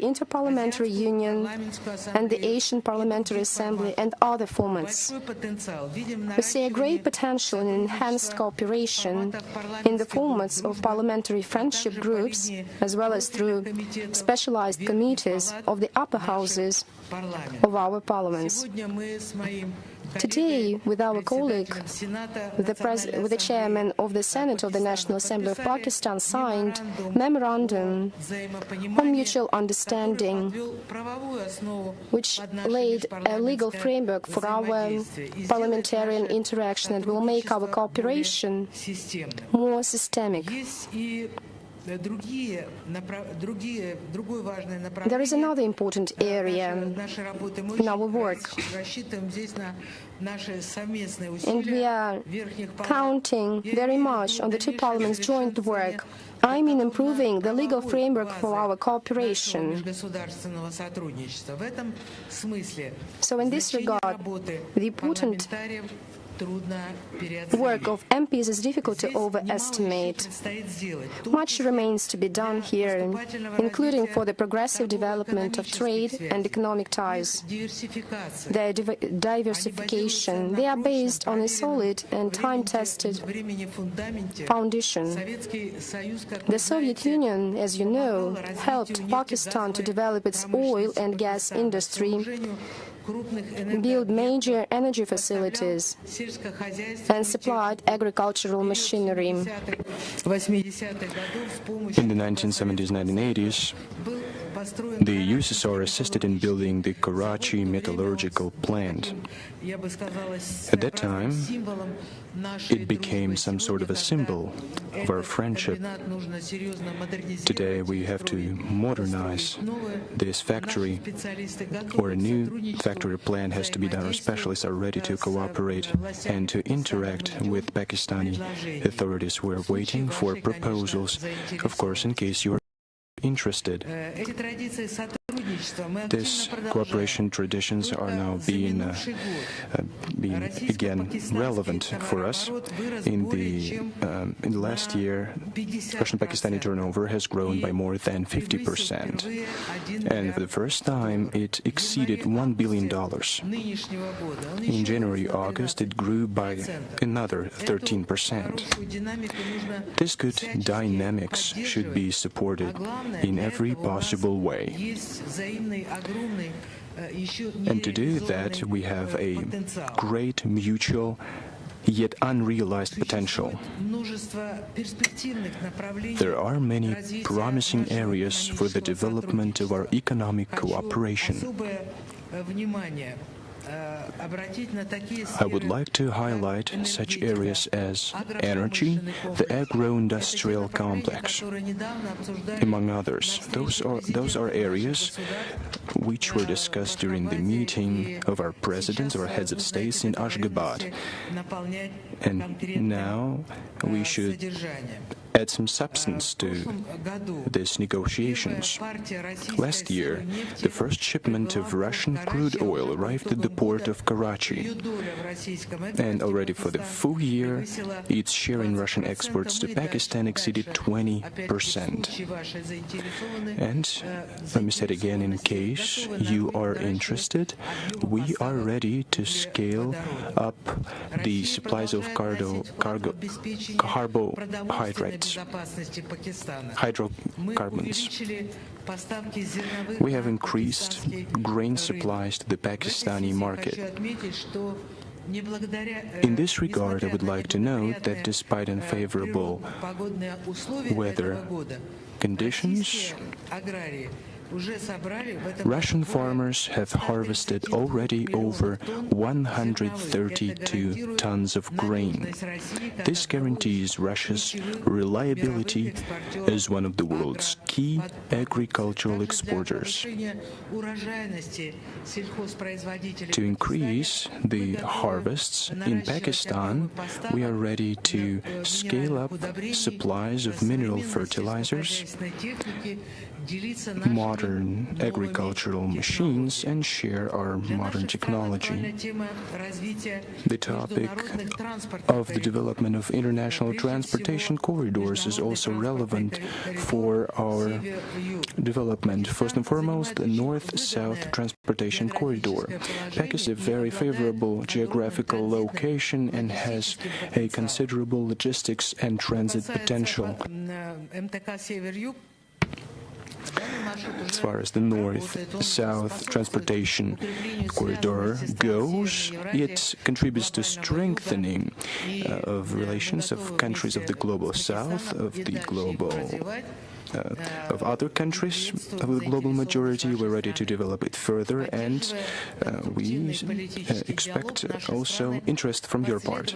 Inter-Parliamentary Union and the Asian Parliamentary Assembly and other formats. We see a great potential in enhanced cooperation in the formats of parliamentary friendship groups, as well as through specialized committees of the upper houses of our parliaments. Today, with our colleague, with the chairman of the Senate of the National Assembly of Pakistan, signed memorandum on mutual understanding, which laid a legal framework for our parliamentarian interaction and will make our cooperation more systemic. There is another important area in our work, and we are counting very much on the two parliaments' joint work. I mean improving the legal framework for our cooperation. So in this regard, the important work of MPs is difficult to overestimate. Much remains to be done here, including for the progressive development of trade and economic ties. Their diversification, they are based on a solid and time-tested foundation. The Soviet Union, as you know, helped Pakistan to develop its oil and gas industry, build major energy facilities, and supplied agricultural machinery. In the 1970s, 1980s, the USSR assisted in building the Karachi metallurgical plant. At that time, it became some sort of a symbol of our friendship. Today, we have to modernize this factory, or a new factory plant has to be done, or specialists are ready to cooperate and to interact with Pakistani authorities. We're waiting for proposals, of course, in case you are interested. These cooperation traditions are now being again relevant for us. In the last year, Russian-Pakistani turnover has grown by more than 50%, and for the first time, it exceeded $1 billion. In January-August, it grew by another 13%. This good dynamics should be supported in every possible way. And to do that, we have a great mutual yet unrealized potential. There are many promising areas for the development of our economic cooperation. I would like to highlight such areas as energy, the agro-industrial complex, among others. Those are areas which were discussed during the meeting of our presidents, our heads of states in Ashgabat. And now we should add some substance to these negotiations. Last year, the first shipment of Russian crude oil arrived at the port of Karachi, and already for the full year, its share in Russian exports to Pakistan exceeded 20%. And let me say it again, in case you are interested, we are ready to scale up the supplies of carbohydrates, hydrocarbons. We have increased grain supplies to the Pakistani market. In this regard, I would like to note that despite unfavorable weather conditions, Russian farmers have harvested already over 132 tons of grain. This guarantees Russia's reliability as one of the world's key agricultural exporters. To increase the harvests in Pakistan, we are ready to scale up supplies of mineral fertilizers, modern agricultural machines and share our modern technology. The topic of the development of international transportation corridors is also relevant for our development. First and foremost, the North-South transportation corridor. Pakistan is a very favorable geographical location and has a considerable logistics and transit potential. As far as the North-South transportation corridor goes, it contributes to strengthening of relations of countries of the global South, of other countries of the global majority. We're ready to develop it further, and we expect also interest from your part.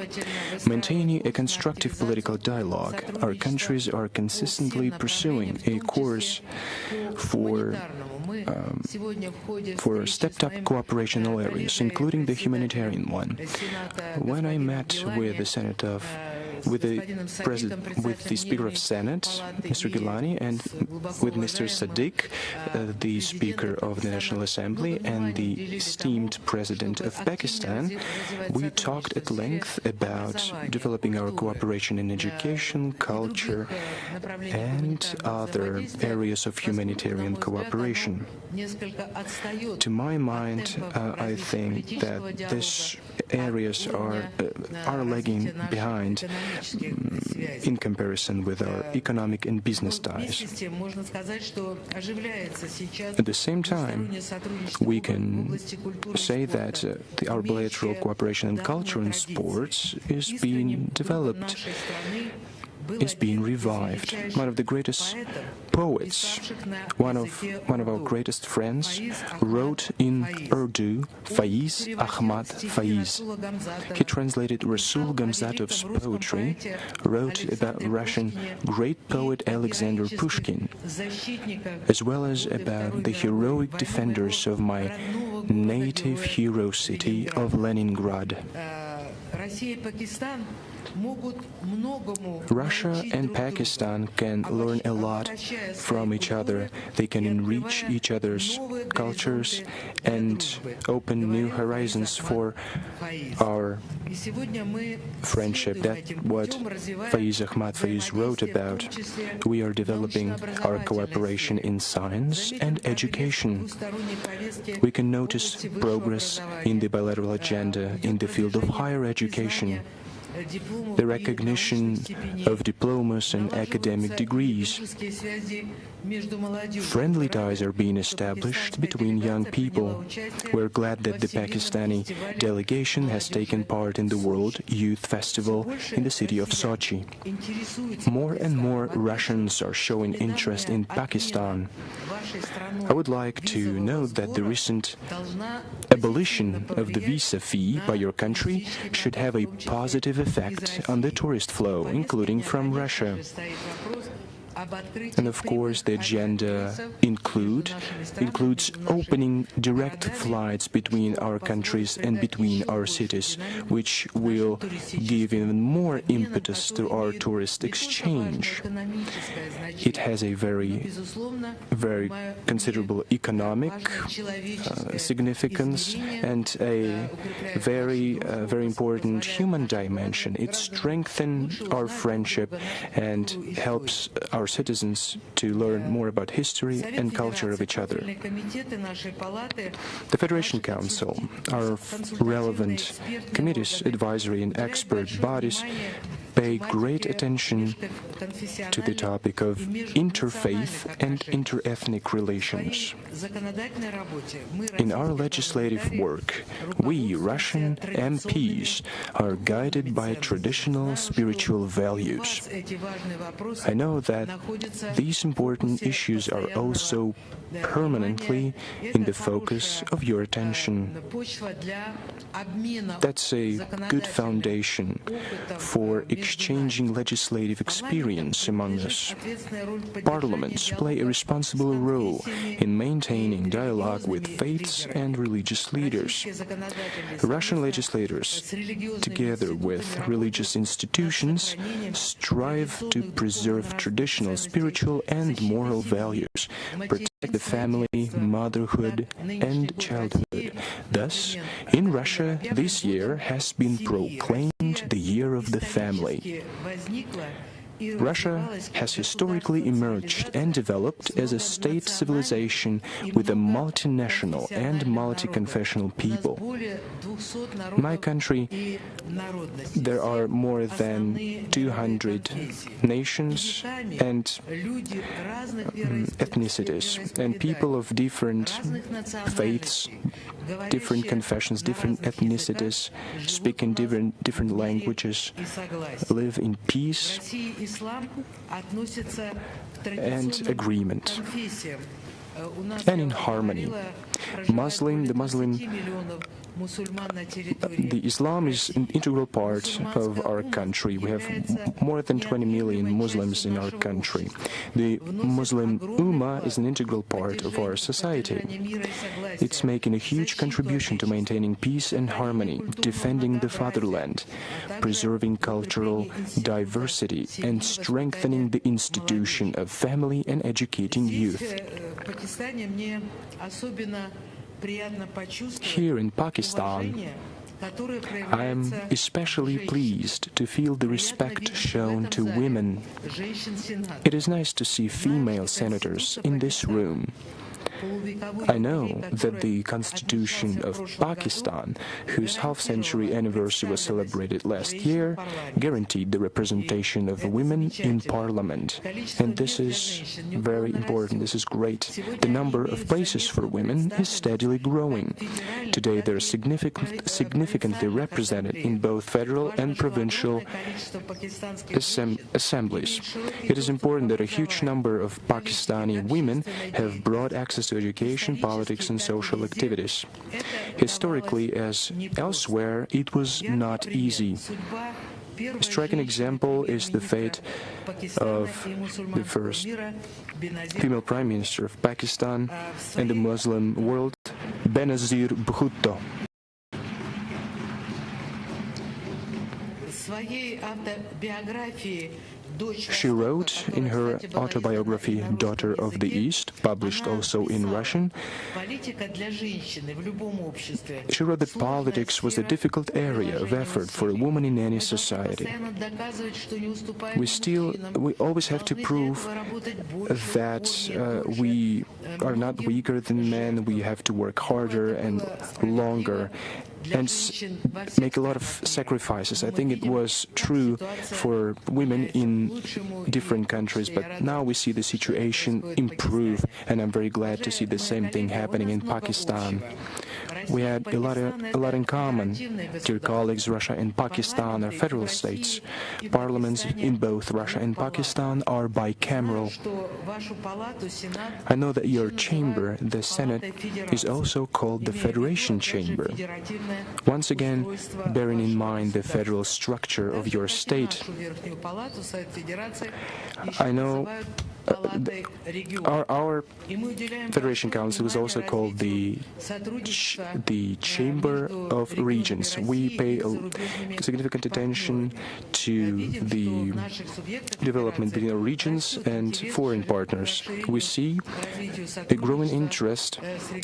Maintaining a constructive political dialogue, our countries are consistently pursuing a course for stepped-up cooperation in all areas, including the humanitarian one. When I met with the Speaker of Senate, Mr. Gilani, and with Mr. Sadiq, the Speaker of the National Assembly, and the esteemed President of Pakistan, we talked at length about developing our cooperation in education, culture, and other areas of humanitarian cooperation. To my mind, I think that these areas are lagging behind in comparison with our economic and business ties. At the same time, we can say that our bilateral cooperation in culture and sports is being developed, is being revived. One of the greatest poets, one of our greatest friends, wrote in Urdu, Faiz Ahmad Faiz. He translated Rasul Gamzatov's poetry, wrote about Russian great poet Alexander Pushkin, as well as about the heroic defenders of my native hero city of Leningrad. Russia and Pakistan can learn a lot from each other. They can enrich each other's cultures and open new horizons for our friendship. That's what Faiz Ahmad Faiz wrote about. We are developing our cooperation in science and education. We can notice progress in the bilateral agenda in the field of higher education, the recognition of diplomas and academic degrees. Friendly ties are being established between young people. We're glad that the Pakistani delegation has taken part in the World Youth Festival in the city of Sochi. More and more Russians are showing interest in Pakistan. I would like to note that the recent abolition of the visa fee by your country should have a positive effect on the tourist flow, including from Russia. And of course, the agenda includes opening direct flights between our countries and between our cities, which will give even more impetus to our tourist exchange. It has a very considerable economic significance and a very important human dimension. It strengthens our friendship and helps our citizens to learn more about history and culture of each other. The Federation Council, our relevant committees, advisory and expert bodies pay great attention to the topic of interfaith and interethnic relations. In our legislative work, we Russian MPs are guided by traditional spiritual values. I know that these important issues are also permanently in the focus of your attention. That's a good foundation for exchanging legislative experience among us. Parliaments play a responsible role in maintaining dialogue with faiths and religious leaders. Russian legislators, together with religious institutions, strive to preserve traditional spiritual and moral values, the family, motherhood, and childhood. Thus, in Russia, this year has been proclaimed the Year of the Family. Russia has historically emerged and developed as a state civilization with a multinational and multi-confessional people. In my country, there are more than 200 nations and ethnicities, and people of different faiths, different confessions, different ethnicities, speak in different languages, live in peace and agreement and in harmony. The Islam is an integral part of our country. We have more than 20 million Muslims in our country. The Muslim Ummah is an integral part of our society. It's making a huge contribution to maintaining peace and harmony, defending the fatherland, preserving cultural diversity, and strengthening the institution of family and educating youth. Here in Pakistan, I am especially pleased to feel the respect shown to women. It is nice to see female senators in this room. I know that the Constitution of Pakistan, whose half-century anniversary was celebrated last year, guaranteed the representation of women in Parliament. And this is very important. This is great. The number of places for women is steadily growing. Today they are significantly represented in both federal and provincial assemblies. It is important that a huge number of Pakistani women have broad access to education, politics, and social activities. Historically, as elsewhere, it was not easy. A striking example is the fate of the first female Prime Minister of Pakistan and the Muslim world, Benazir Bhutto. She wrote in her autobiography, Daughter of the East, published also in Russian, she wrote that politics was a difficult area of effort for a woman in any society. We always have to prove that we are not weaker than men, we have to work harder and longer and make a lot of sacrifices. I think it was true for women in different countries, but now we see the situation improve, and I'm very glad to see the same thing happening in Pakistan. We had a lot in common. Dear colleagues, Russia and Pakistan are federal states. Parliaments in both Russia and Pakistan are bicameral. I know that your chamber, the Senate, is also called the Federation Chamber. Once again, bearing in mind the federal structure of your state, I know our Federation Council is also called the Chamber of Regions. We pay significant attention to the development between our regions and foreign partners. We see a growing interest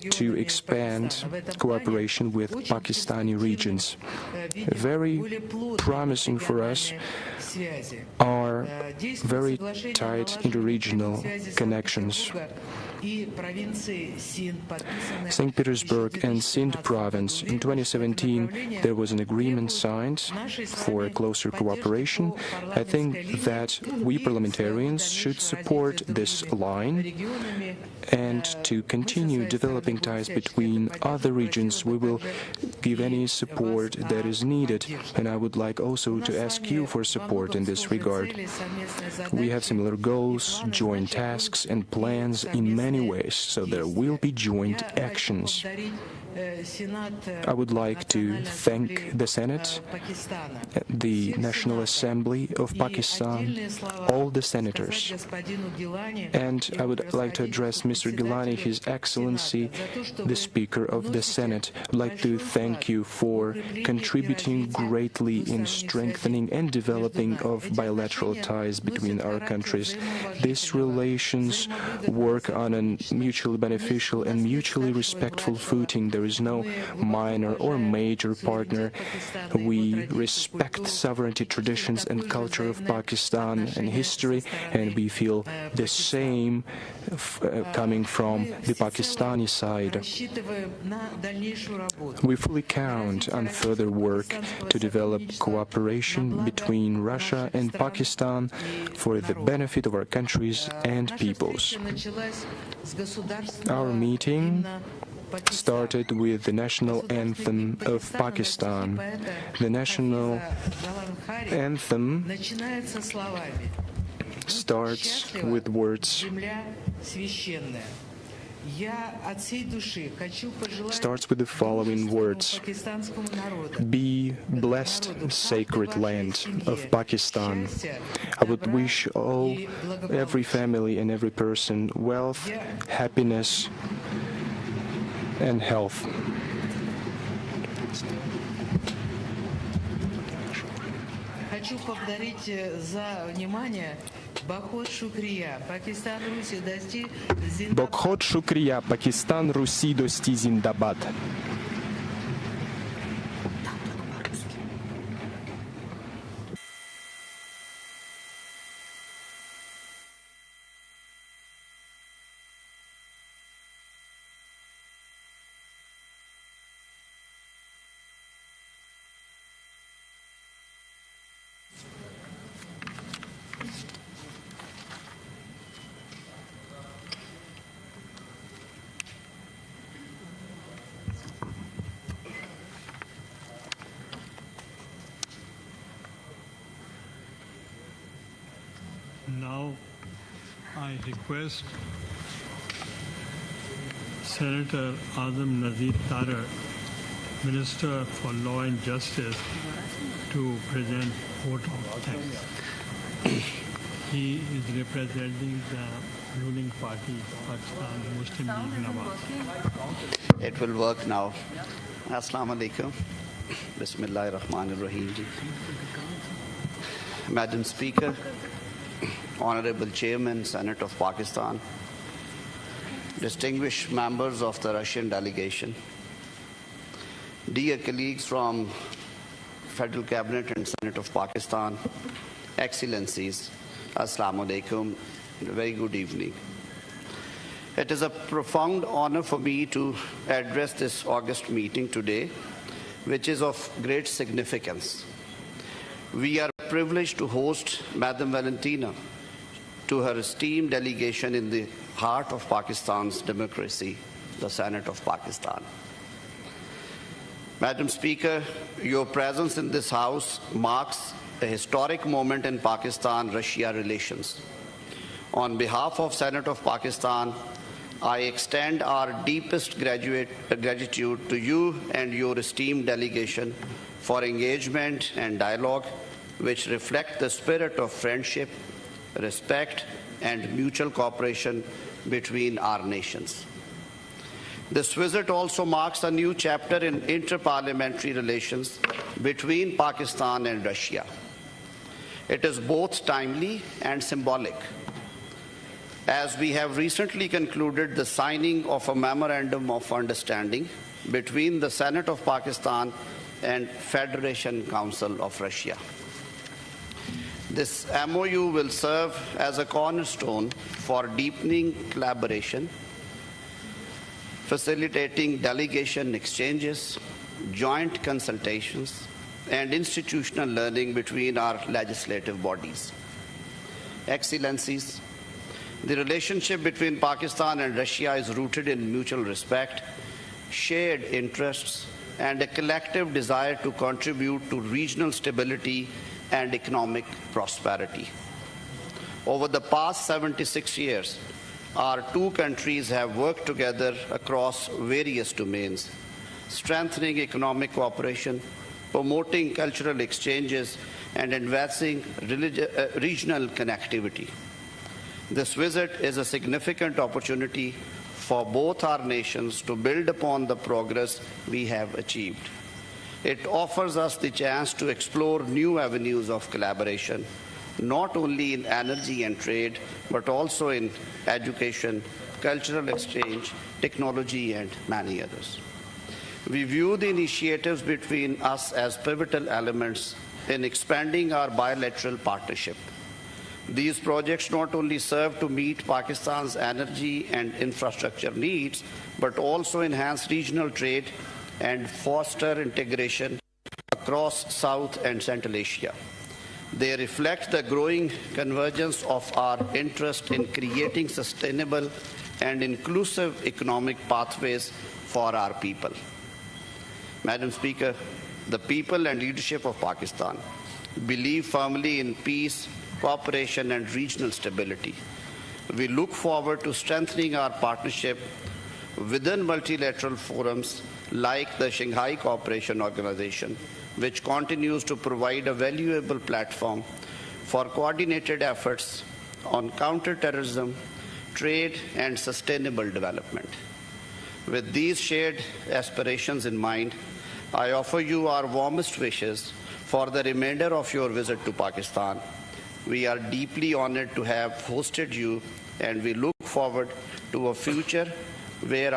to expand cooperation with Pakistani regions. Very promising for us are very tight interregional connections. St. Petersburg and Sindh province. In 2017, there was an agreement signed for closer cooperation. I think that we parliamentarians should support this line, and to continue developing ties between other regions, we will give any support that is needed. And I would like also to ask you for support in this regard. We have similar goals, joint tasks, and plans in many ways, so there will be joint actions. I would like to thank the Senate, the National Assembly of Pakistan, all the senators. And I would like to address Mr. Gilani, His Excellency, the Speaker of the Senate. I'd like to thank you for contributing greatly in strengthening and developing of bilateral ties between our countries. These relations work on a on mutually beneficial and mutually respectful footing. There is no minor or major partner. We respect sovereignty, traditions and culture of Pakistan and history, and we feel the same coming from the Pakistani side. We fully count on further work to develop cooperation between Russia and Pakistan for the benefit of our countries and peoples. Our meeting started with the national anthem of Pakistan. The national anthem starts with words. Starts with the following words: "Be blessed, sacred land of Pakistan." I would wish every family and every person wealth, happiness, and health. Бохот шукрия, Пакистан Руси дости зиндабад. Now, I request Senator Azam Nazir, Minister for Law and Justice, to present vote of thanks. He is representing the ruling party, Pakistan Muslim League Nawaz. It will work now. Assalamu alaikum. Bismillahir Rahmanir Rahim. Madam Speaker, Honorable Chairman, Senate of Pakistan, distinguished members of the Russian delegation, dear colleagues from Federal Cabinet and Senate of Pakistan, Excellencies, Assalamu alaikum, and a very good evening. It is a profound honor for me to address this August meeting today, which is of great significance. We are privileged to host Madam Valentina to her esteemed delegation in the heart of Pakistan's democracy, the Senate of Pakistan. Madam Speaker, your presence in this House marks a historic moment in Pakistan-Russia relations. On behalf of Senate of Pakistan, I extend our deepest gratitude to you and your esteemed delegation for engagement and dialogue which reflect the spirit of friendship, respect, and mutual cooperation between our nations. This visit also marks a new chapter in inter-parliamentary relations between Pakistan and Russia. It is both timely and symbolic, as we have recently concluded the signing of a memorandum of understanding between the Senate of Pakistan and Federation Council of Russia. This MOU will serve as a cornerstone for deepening collaboration, facilitating delegation exchanges, joint consultations, and institutional learning between our legislative bodies. Excellencies, the relationship between Pakistan and Russia is rooted in mutual respect, shared interests, and a collective desire to contribute to regional stability and economic prosperity. Over the past 76 years, our two countries have worked together across various domains, strengthening economic cooperation, promoting cultural exchanges, and advancing regional connectivity. This visit is a significant opportunity for both our nations to build upon the progress we have achieved. It offers us the chance to explore new avenues of collaboration, not only in energy and trade, but also in education, cultural exchange, technology, and many others. We view the initiatives between us as pivotal elements in expanding our bilateral partnership. These projects not only serve to meet Pakistan's energy and infrastructure needs, but also enhance regional trade and foster integration across South and Central Asia. They reflect the growing convergence of our interest in creating sustainable and inclusive economic pathways for our people. Madam Speaker, the people and leadership of Pakistan believe firmly in peace, cooperation, and regional stability. We look forward to strengthening our partnership within multilateral forums like the Shanghai Cooperation Organization, which continues to provide a valuable platform for coordinated efforts on counterterrorism, trade, and sustainable development. With these shared aspirations in mind, I offer you our warmest wishes for the remainder of your visit to Pakistan. We are deeply honored to have hosted you, and we look forward to a future where